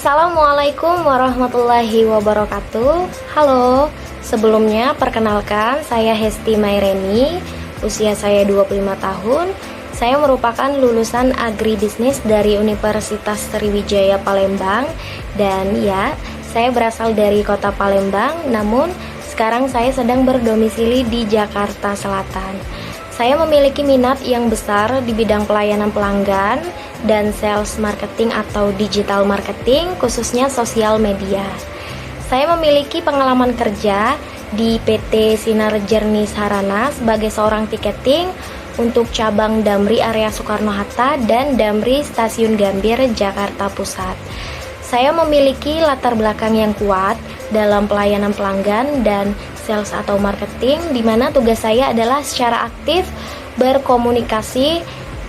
Assalamualaikum warahmatullahi wabarakatuh. Halo, sebelumnya perkenalkan saya Hesti Maireni. Usia saya 25 tahun. Saya merupakan lulusan agribisnis dari Universitas Sriwijaya Palembang. Dan ya, saya berasal dari kota Palembang, namun sekarang saya sedang berdomisili di Jakarta Selatan. Saya memiliki minat yang besar di bidang pelayanan pelanggan dan sales marketing atau digital marketing, khususnya sosial media. Saya memiliki pengalaman kerja di PT Sinar Jernih Sarana sebagai seorang tiketing untuk cabang Damri area Soekarno-Hatta dan Damri Stasiun Gambir, Jakarta Pusat. Saya memiliki latar belakang yang kuat dalam pelayanan pelanggan dan sales atau marketing, di mana tugas saya adalah secara aktif berkomunikasi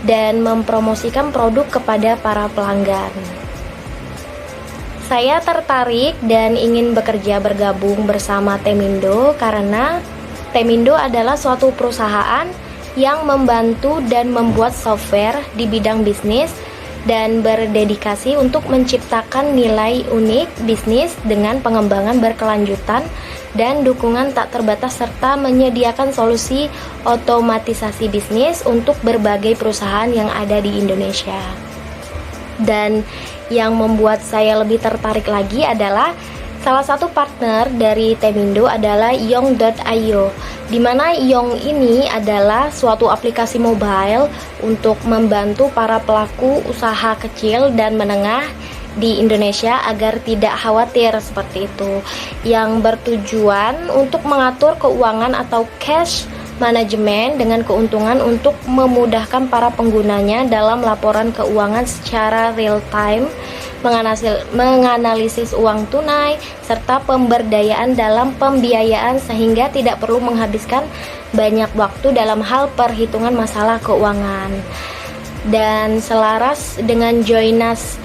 dan mempromosikan produk kepada para pelanggan. Saya tertarik dan ingin bekerja bergabung bersama Temindo karena Temindo adalah suatu perusahaan yang membantu dan membuat software di bidang bisnis dan berdedikasi untuk menciptakan nilai unik bisnis dengan pengembangan berkelanjutan dan dukungan tak terbatas serta menyediakan solusi otomatisasi bisnis untuk berbagai perusahaan yang ada di Indonesia. Dan yang membuat saya lebih tertarik lagi adalah salah satu partner dari Temindo adalah Yong.io, di mana Yong ini adalah suatu aplikasi mobile untuk membantu para pelaku usaha kecil dan menengah di Indonesia agar tidak khawatir seperti itu, yang bertujuan untuk mengatur keuangan atau cash management dengan keuntungan untuk memudahkan para penggunanya dalam laporan keuangan secara real time, menganalisis uang tunai, serta pemberdayaan dalam pembiayaan sehingga tidak perlu menghabiskan banyak waktu dalam hal perhitungan masalah keuangan. Dan selaras dengan Joinas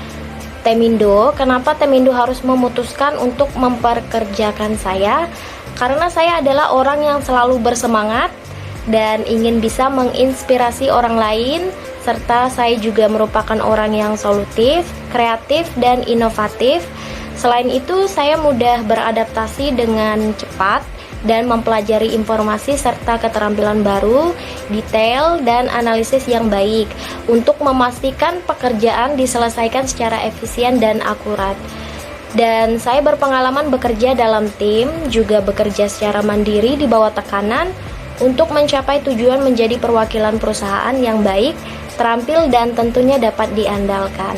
Temindo, kenapa Temindo harus memutuskan untuk memperkerjakan saya? Karena saya adalah orang yang selalu bersemangat dan ingin bisa menginspirasi orang lain, serta saya juga merupakan orang yang solutif, kreatif, dan inovatif. Selain itu, saya mudah beradaptasi dengan cepat dan mempelajari informasi serta keterampilan baru, detail, dan analisis yang baik untuk memastikan pekerjaan diselesaikan secara efisien dan akurat. Dan saya berpengalaman bekerja dalam tim, juga bekerja secara mandiri di bawah tekanan untuk mencapai tujuan menjadi perwakilan perusahaan yang baik, terampil, dan tentunya dapat diandalkan.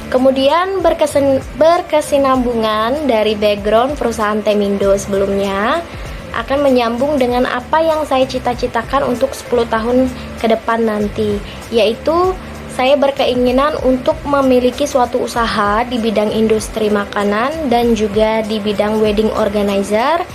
Kemudian berkesinambungan dari background perusahaan Temindo sebelumnya akan menyambung dengan apa yang saya cita-citakan untuk 10 tahun ke depan nanti, yaitu saya berkeinginan untuk memiliki suatu usaha di bidang industri makanan dan juga di bidang wedding organizer,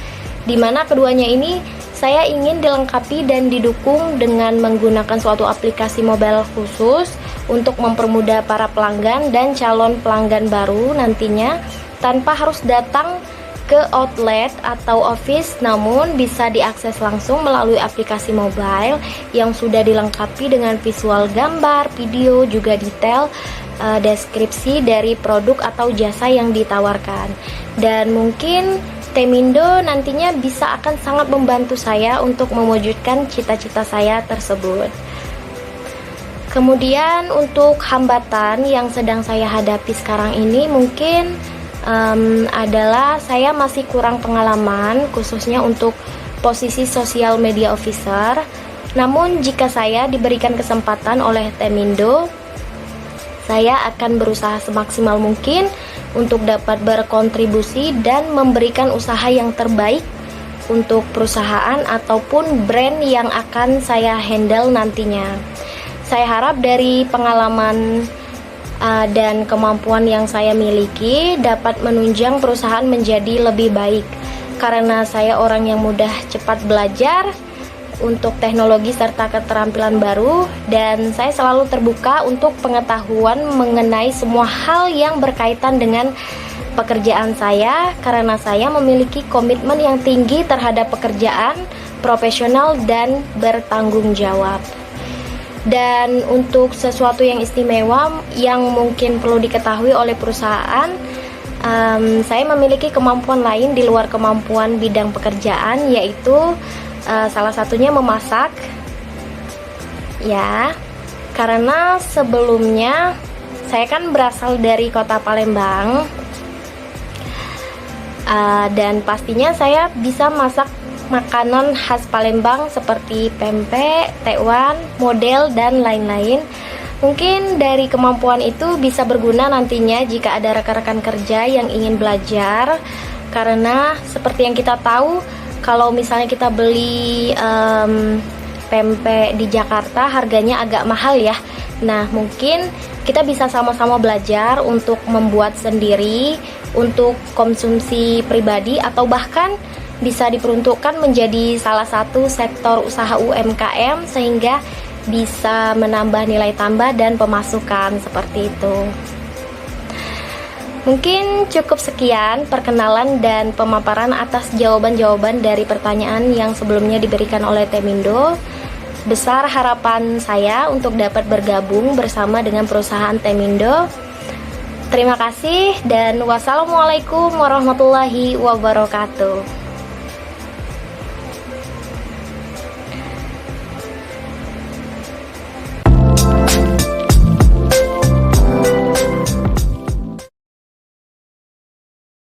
di mana keduanya ini saya ingin dilengkapi dan didukung dengan menggunakan suatu aplikasi mobile khusus untuk mempermudah para pelanggan dan calon pelanggan baru nantinya tanpa harus datang ke outlet atau office, namun bisa diakses langsung melalui aplikasi mobile yang sudah dilengkapi dengan visual gambar, video, juga detail deskripsi dari produk atau jasa yang ditawarkan. Dan mungkin Temindo nantinya bisa akan sangat membantu saya untuk mewujudkan cita-cita saya tersebut. Kemudian untuk hambatan yang sedang saya hadapi sekarang ini mungkin adalah saya masih kurang pengalaman khususnya untuk posisi social media officer. Namun jika saya diberikan kesempatan oleh Temindo, saya akan berusaha semaksimal mungkin untuk dapat berkontribusi dan memberikan usaha yang terbaik untuk perusahaan ataupun brand yang akan saya handle nantinya. Saya harap dari pengalaman dan kemampuan yang saya miliki dapat menunjang perusahaan menjadi lebih baik, karena saya orang yang mudah cepat belajar untuk teknologi serta keterampilan baru, dan saya selalu terbuka untuk pengetahuan mengenai semua hal yang berkaitan dengan pekerjaan saya, karena saya memiliki komitmen yang tinggi terhadap pekerjaan, profesional, dan bertanggung jawab. Dan untuk sesuatu yang istimewa yang mungkin perlu diketahui oleh perusahaan, saya memiliki kemampuan lain di luar kemampuan bidang pekerjaan, yaitu salah satunya memasak. Ya, karena sebelumnya saya kan berasal dari kota Palembang, dan pastinya saya bisa masak makanan khas Palembang seperti pempek, tekwan, model, dan lain-lain. Mungkin dari kemampuan itu bisa berguna nantinya jika ada rekan-rekan kerja yang ingin belajar. Karena seperti yang kita tahu, kalau misalnya kita beli pempek di Jakarta harganya agak mahal ya. Nah, mungkin kita bisa sama-sama belajar untuk membuat sendiri untuk konsumsi pribadi, atau bahkan bisa diperuntukkan menjadi salah satu sektor usaha UMKM sehingga bisa menambah nilai tambah dan pemasukan seperti itu. Mungkin cukup sekian perkenalan dan pemaparan atas jawaban-jawaban dari pertanyaan yang sebelumnya diberikan oleh Temindo. Besar harapan saya untuk dapat bergabung bersama dengan perusahaan Temindo. Terima kasih dan wassalamualaikum warahmatullahi wabarakatuh.